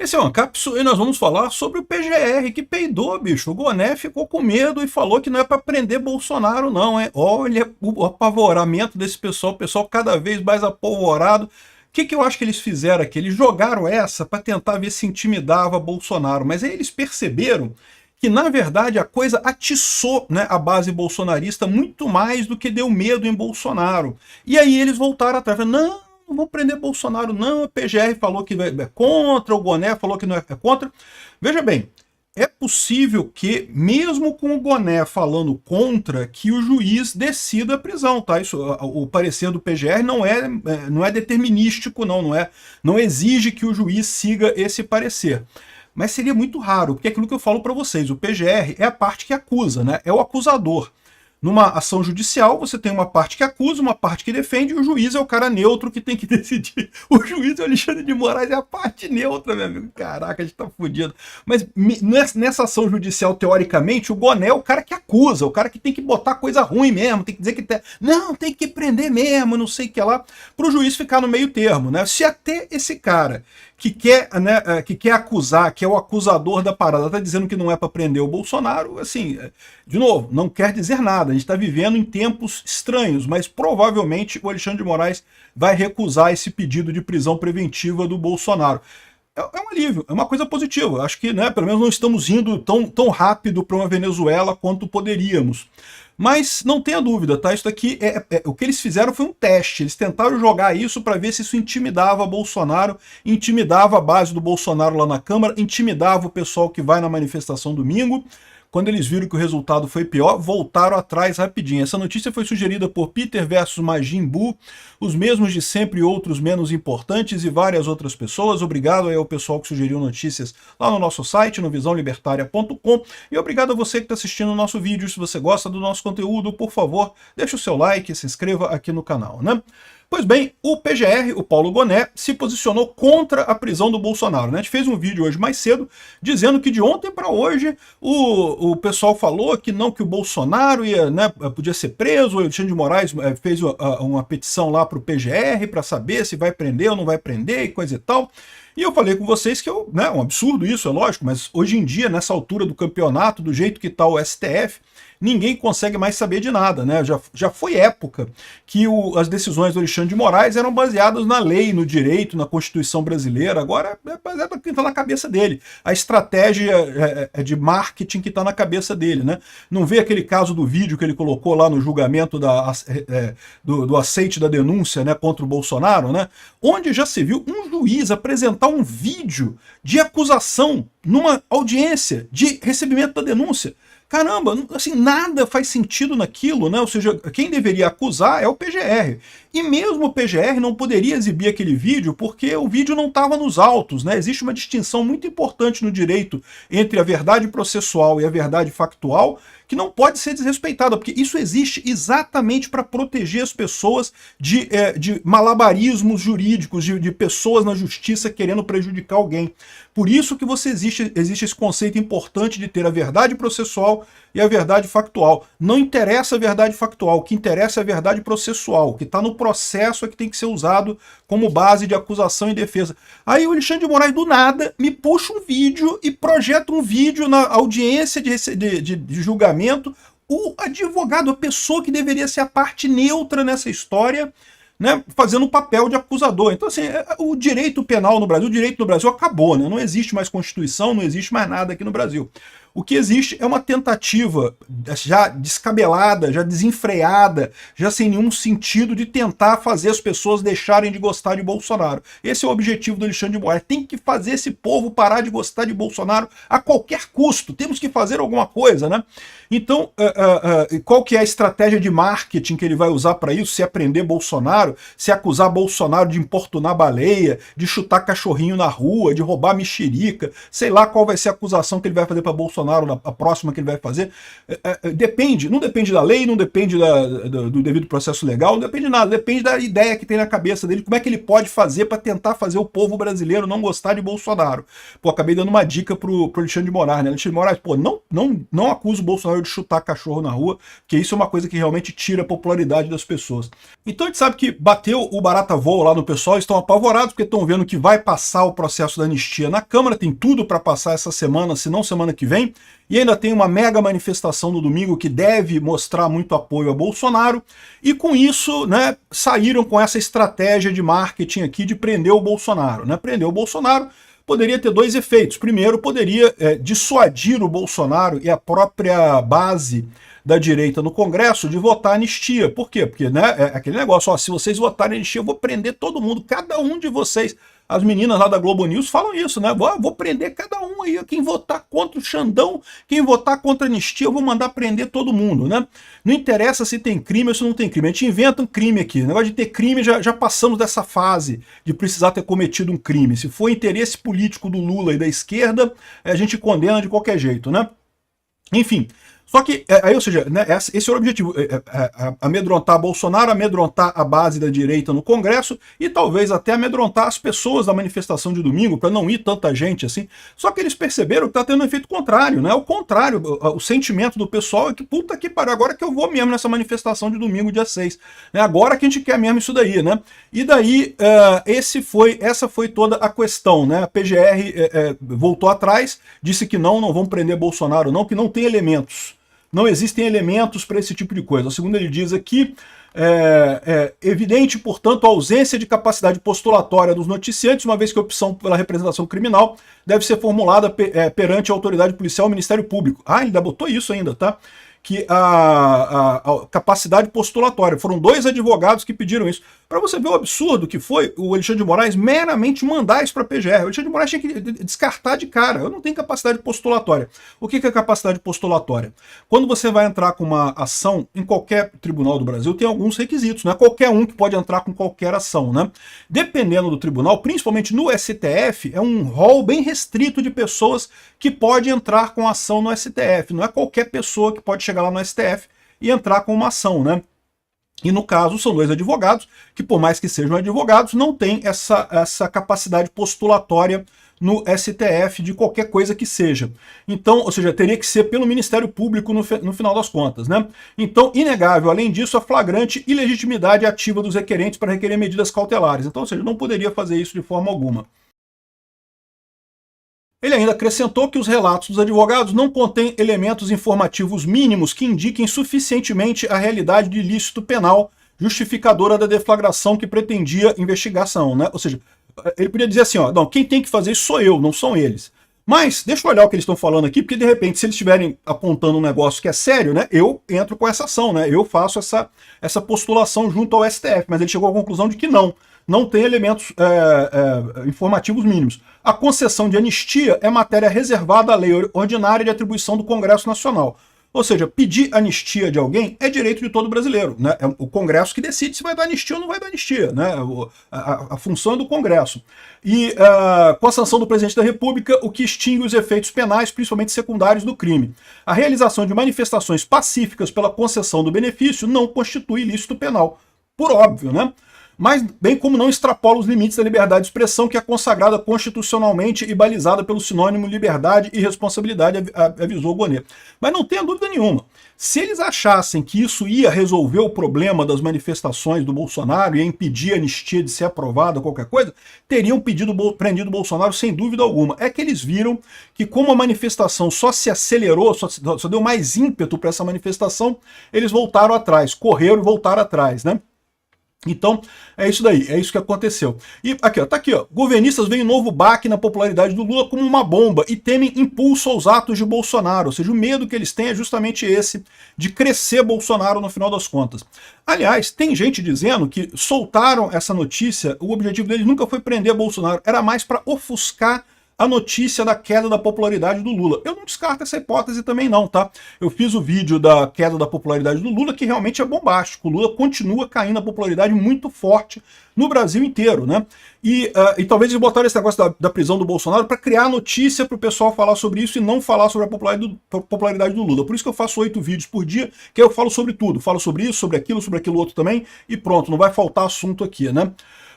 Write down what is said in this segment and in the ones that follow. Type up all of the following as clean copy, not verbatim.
Esse é uma cápsula e nós vamos falar sobre o PGR que peidou, bicho. O Goné ficou com medo e falou que não é para prender Bolsonaro não, hein? Olha o apavoramento desse pessoal, o pessoal cada vez mais apavorado. O que eu acho que eles fizeram aqui? Eles jogaram essa para tentar ver se intimidava Bolsonaro, mas aí eles perceberam que, na verdade, a coisa atiçou, né, a base bolsonarista muito mais do que deu medo em Bolsonaro. E aí eles voltaram atrás, não vou prender Bolsonaro não, a PGR falou que é contra, o Goné falou que não é contra. Veja bem, é possível que, mesmo com o Goné falando contra, que o juiz decida a prisão, tá? Isso, o parecer do PGR não é determinístico, não exige que o juiz siga esse parecer. Mas seria muito raro, porque é aquilo que eu falo para vocês, o PGR é a parte que acusa, né? É o acusador. Numa ação judicial, você tem uma parte que acusa, uma parte que defende, e o juiz é o cara neutro que tem que decidir. O juiz, o Alexandre de Moraes, é a parte neutra, meu amigo. Caraca, a gente tá fudido. Mas nessa ação judicial, teoricamente, o Goné é o cara que acusa, o cara que tem que botar coisa ruim mesmo, tem que dizer que não, tem que prender mesmo, não sei o que lá, pro juiz ficar no meio termo, né? Se até esse cara que quer acusar, que é o acusador da parada, tá dizendo que não é para prender o Bolsonaro, assim, de novo, não quer dizer nada. A gente está vivendo em tempos estranhos, mas provavelmente o Alexandre de Moraes vai recusar esse pedido de prisão preventiva do Bolsonaro. É um alívio, é uma coisa positiva. Acho que, né, pelo menos não estamos indo tão rápido para uma Venezuela quanto poderíamos. Mas não tenha dúvida, tá? Isso daqui o que eles fizeram foi um teste. Eles tentaram jogar isso para ver se isso intimidava Bolsonaro, intimidava a base do Bolsonaro lá na Câmara, intimidava o pessoal que vai na manifestação domingo. Quando eles viram que o resultado foi pior, voltaram atrás rapidinho. Essa notícia foi sugerida por Peter versus Majin Buu, os mesmos de sempre e outros menos importantes e várias outras pessoas. Obrigado aí ao pessoal que sugeriu notícias lá no nosso site, no visãolibertaria.com. E obrigado a você que está assistindo o nosso vídeo. Se você gosta do nosso conteúdo, por favor, deixe o seu like, se inscreva aqui no canal, né? Pois bem, o PGR, o Paulo Goné, se posicionou contra a prisão do Bolsonaro, né? A gente fez um vídeo hoje mais cedo dizendo que de ontem para hoje o pessoal falou que não, que o Bolsonaro podia ser preso. O Alexandre de Moraes fez uma petição lá para o PGR para saber se vai prender ou não vai prender e coisa e tal. E eu falei com vocês que é um absurdo isso, é lógico, mas hoje em dia, nessa altura do campeonato, do jeito que está o STF, ninguém consegue mais saber de nada, né? Já foi época que as decisões do Alexandre de Moraes eram baseadas na lei, no direito, na Constituição brasileira. Agora é baseado no que está na cabeça dele. A estratégia é de marketing que está na cabeça dele, né? Não vê aquele caso do vídeo que ele colocou lá no julgamento do aceite da denúncia, né, contra o Bolsonaro, né? Onde já se viu um juiz apresentar um vídeo de acusação numa audiência de recebimento da denúncia. Caramba, assim, nada faz sentido naquilo, né? Ou seja, quem deveria acusar é o PGR. E mesmo o PGR não poderia exibir aquele vídeo porque o vídeo não estava nos autos, né? Existe uma distinção muito importante no direito entre a verdade processual e a verdade factual que não pode ser desrespeitada, porque isso existe exatamente para proteger as pessoas de malabarismos jurídicos, de pessoas na justiça querendo prejudicar alguém. Por isso que existe esse conceito importante de ter a verdade processual e a verdade factual. Não interessa a verdade factual, o que interessa é a verdade processual. O que está no processo é que tem que ser usado como base de acusação e defesa. Aí o Alexandre de Moraes, do nada, me puxa um vídeo e projeta um vídeo na audiência de julgamento. O advogado, a pessoa que deveria ser a parte neutra nessa história, né, fazendo o papel de acusador. Então, assim, o direito penal no Brasil, o direito no Brasil acabou, né? Não existe mais Constituição, não existe mais nada aqui no Brasil. O que existe é uma tentativa já descabelada, já desenfreada, já sem nenhum sentido de tentar fazer as pessoas deixarem de gostar de Bolsonaro. Esse é o objetivo do Alexandre de Moraes. Tem que fazer esse povo parar de gostar de Bolsonaro a qualquer custo. Temos que fazer alguma coisa, né? Então, qual que é a estratégia de marketing que ele vai usar para isso? Se é prender Bolsonaro, se acusar Bolsonaro de importunar baleia, de chutar cachorrinho na rua, de roubar mexerica, sei lá qual vai ser a acusação que ele vai fazer para Bolsonaro. Bolsonaro, a próxima que ele vai fazer. Não depende da lei, não depende do devido processo legal, não depende de nada, depende da ideia que tem na cabeça dele, como é que ele pode fazer para tentar fazer o povo brasileiro não gostar de Bolsonaro. Pô, acabei dando uma dica pro Alexandre de Moraes, né? Alexandre de Moraes, pô, não acusa o Bolsonaro de chutar cachorro na rua, porque isso é uma coisa que realmente tira a popularidade das pessoas. Então a gente sabe que bateu o barata voa lá no pessoal, estão apavorados porque estão vendo que vai passar o processo da anistia na Câmara, tem tudo para passar essa semana, se não semana que vem, e ainda tem uma mega manifestação no domingo que deve mostrar muito apoio a Bolsonaro, e com isso, né, saíram com essa estratégia de marketing aqui de prender o Bolsonaro, né? Prender o Bolsonaro poderia ter dois efeitos. Primeiro, poderia dissuadir o Bolsonaro e a própria base da direita no Congresso de votar anistia. Por quê? Porque, né, é aquele negócio, ó, se vocês votarem anistia, eu vou prender todo mundo, cada um de vocês. As meninas lá da Globo News falam isso, né? Vou prender cada um aí, quem votar contra o Xandão, quem votar contra a anistia, eu vou mandar prender todo mundo, né? Não interessa se tem crime ou se não tem crime, a gente inventa um crime aqui. O negócio de ter crime, já passamos dessa fase de precisar ter cometido um crime. Se for interesse político do Lula e da esquerda, a gente condena de qualquer jeito, né? Enfim, só que, ou seja, né, esse é o objetivo, amedrontar Bolsonaro, amedrontar a base da direita no Congresso e talvez até amedrontar as pessoas da manifestação de domingo, para não ir tanta gente assim. Só que eles perceberam que está tendo um efeito contrário, né? O contrário, o sentimento do pessoal é que, puta que pariu, agora que eu vou mesmo nessa manifestação de domingo, dia 6. Né? Agora que a gente quer mesmo isso daí, né? E daí, essa foi toda a questão, né? A PGR voltou atrás, disse que não vão prender Bolsonaro não, que não tem elementos. Não existem elementos para esse tipo de coisa. Segundo ele diz aqui, evidente, portanto, a ausência de capacidade postulatória dos noticiantes, uma vez que a opção pela representação criminal deve ser formulada perante a autoridade policial e o Ministério Público. Ah, ele ainda botou isso ainda, tá? Que a capacidade postulatória. Foram 2 advogados que pediram isso. Para você ver o absurdo que foi o Alexandre de Moraes meramente mandar isso para a PGR. O Alexandre de Moraes tinha que descartar de cara. Eu não tenho capacidade postulatória. O que é capacidade postulatória? Quando você vai entrar com uma ação em qualquer tribunal do Brasil, tem alguns requisitos. Não é qualquer um que pode entrar com qualquer ação, né? Dependendo do tribunal, principalmente no STF, é um rol bem restrito de pessoas que pode entrar com ação no STF. Não é qualquer pessoa que pode chegar lá no STF e entrar com uma ação, né? E no caso são 2 advogados que, por mais que sejam advogados, não têm essa capacidade postulatória no STF de qualquer coisa que seja. Então, ou seja, teria que ser pelo Ministério Público no final das contas, né? Então, inegável, além disso, a flagrante ilegitimidade ativa dos requerentes para requerer medidas cautelares. Então, ou seja, não poderia fazer isso de forma alguma. Ele ainda acrescentou que os relatos dos advogados não contêm elementos informativos mínimos que indiquem suficientemente a realidade de ilícito penal justificadora da deflagração que pretendia investigação, né? Ou seja, ele podia dizer assim, ó, não, quem tem que fazer isso sou eu, não são eles. Mas, deixa eu olhar o que eles estão falando aqui, porque de repente, se eles estiverem apontando um negócio que é sério, né, eu entro com essa ação, né, eu faço essa postulação junto ao STF, mas ele chegou à conclusão de que não tem elementos informativos mínimos. A concessão de anistia é matéria reservada à lei ordinária de atribuição do Congresso Nacional. Ou seja, pedir anistia de alguém é direito de todo brasileiro, né? É o Congresso que decide se vai dar anistia ou não vai dar anistia, né? A função é do Congresso. E com a sanção do presidente da República, o que extingue os efeitos penais, principalmente secundários, do crime. A realização de manifestações pacíficas pela concessão do benefício não constitui ilícito penal. Por óbvio, né? Mas bem como não extrapola os limites da liberdade de expressão, que é consagrada constitucionalmente e balizada pelo sinônimo liberdade e responsabilidade, avisou o Gonê. Mas não tenha dúvida nenhuma, se eles achassem que isso ia resolver o problema das manifestações do Bolsonaro, ia impedir a anistia de ser aprovada, qualquer coisa, teriam prendido o Bolsonaro sem dúvida alguma. É que eles viram que como a manifestação só se acelerou, só deu mais ímpeto para essa manifestação, eles voltaram atrás, correram e voltaram atrás, né? Então, é isso daí, é isso que aconteceu. E aqui, ó, tá aqui, ó. Governistas veem um novo baque na popularidade do Lula como uma bomba e temem impulso aos atos de Bolsonaro. Ou seja, o medo que eles têm é justamente esse, de crescer Bolsonaro no final das contas. Aliás, tem gente dizendo que soltaram essa notícia, o objetivo deles nunca foi prender Bolsonaro, era mais para ofuscar a notícia da queda da popularidade do Lula. Eu não descarto essa hipótese também não, tá? Eu fiz o vídeo da queda da popularidade do Lula, que realmente é bombástico. O Lula continua caindo a popularidade muito forte no Brasil inteiro, né? E talvez eles botaram esse negócio da prisão do Bolsonaro para criar notícia para o pessoal falar sobre isso e não falar sobre a popularidade do Lula. Por isso que eu faço 8 vídeos por dia, que eu falo sobre tudo. Falo sobre isso, sobre aquilo outro também, e pronto, não vai faltar assunto aqui, né?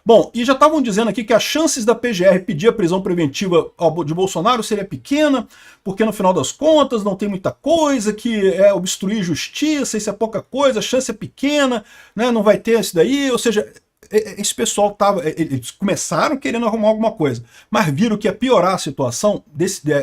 Bom, e já estavam dizendo aqui que as chances da PGR pedir a prisão preventiva de Bolsonaro seria pequena, porque no final das contas não tem muita coisa, que é obstruir justiça, isso é pouca coisa, a chance é pequena, né, não vai ter isso daí, ou seja, esse pessoal eles começaram querendo arrumar alguma coisa, mas viram que ia piorar a situação,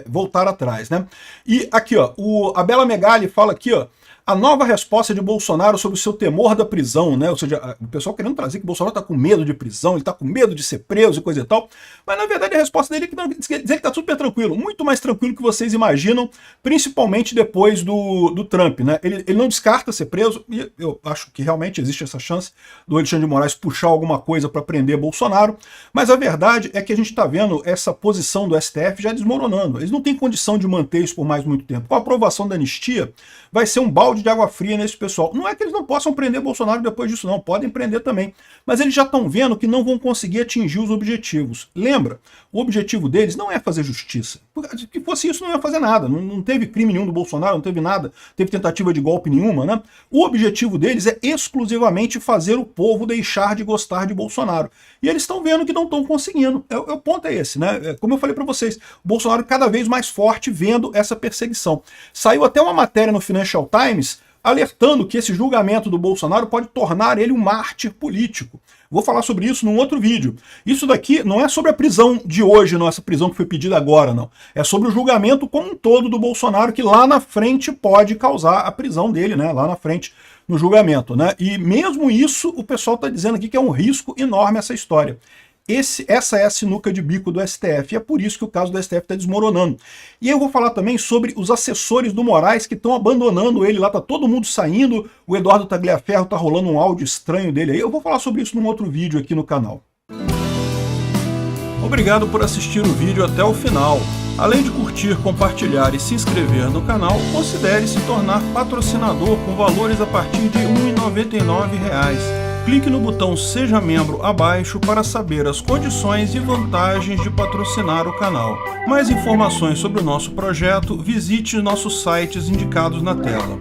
voltar atrás, né? E aqui, ó, a Bela Megali fala aqui, ó, a nova resposta de Bolsonaro sobre o seu temor da prisão, né? Ou seja, o pessoal querendo trazer que Bolsonaro está com medo de prisão, ele está com medo de ser preso e coisa e tal, mas na verdade a resposta dele é que dizer que está super tranquilo, muito mais tranquilo que vocês imaginam, principalmente depois do Trump, né? Ele não descarta ser preso, e eu acho que realmente existe essa chance do Alexandre de Moraes puxar alguma coisa para prender Bolsonaro, mas a verdade é que a gente está vendo essa posição do STF já desmoronando. Eles não têm condição de manter isso por mais muito tempo. Com a aprovação da anistia, vai ser um balde de água fria nesse pessoal. Não é que eles não possam prender Bolsonaro depois disso, não. Podem prender também. Mas eles já estão vendo que não vão conseguir atingir os objetivos. Lembra? O objetivo deles não é fazer justiça. Se fosse isso, não ia fazer nada. Não teve crime nenhum do Bolsonaro, não teve nada. Teve tentativa de golpe nenhuma, né? O objetivo deles é exclusivamente fazer o povo deixar de gostar de Bolsonaro. E eles estão vendo que não estão conseguindo. O ponto é esse, né? Como eu falei para vocês, o Bolsonaro cada vez mais forte vendo essa perseguição. Saiu até uma matéria no Financial Times alertando que esse julgamento do Bolsonaro pode tornar ele um mártir político. Vou falar sobre isso num outro vídeo. Isso daqui não é sobre a prisão de hoje, não, essa prisão que foi pedida agora, não. É sobre o julgamento como um todo do Bolsonaro, que lá na frente pode causar a prisão dele, né? Lá na frente no julgamento, né? E mesmo isso, o pessoal está dizendo aqui que é um risco enorme essa história. Essa é a sinuca de bico do STF, e é por isso que o caso do STF está desmoronando. E eu vou falar também sobre os assessores do Moraes que estão abandonando ele lá, tá todo mundo saindo, o Eduardo Tagliaferro tá rolando um áudio estranho dele aí, eu vou falar sobre isso num outro vídeo aqui no canal. Obrigado por assistir o vídeo até o final. Além de curtir, compartilhar e se inscrever no canal, considere se tornar patrocinador com valores a partir de R$ 1,99. Clique no botão Seja Membro abaixo para saber as condições e vantagens de patrocinar o canal. Mais informações sobre o nosso projeto, visite nossos sites indicados na tela.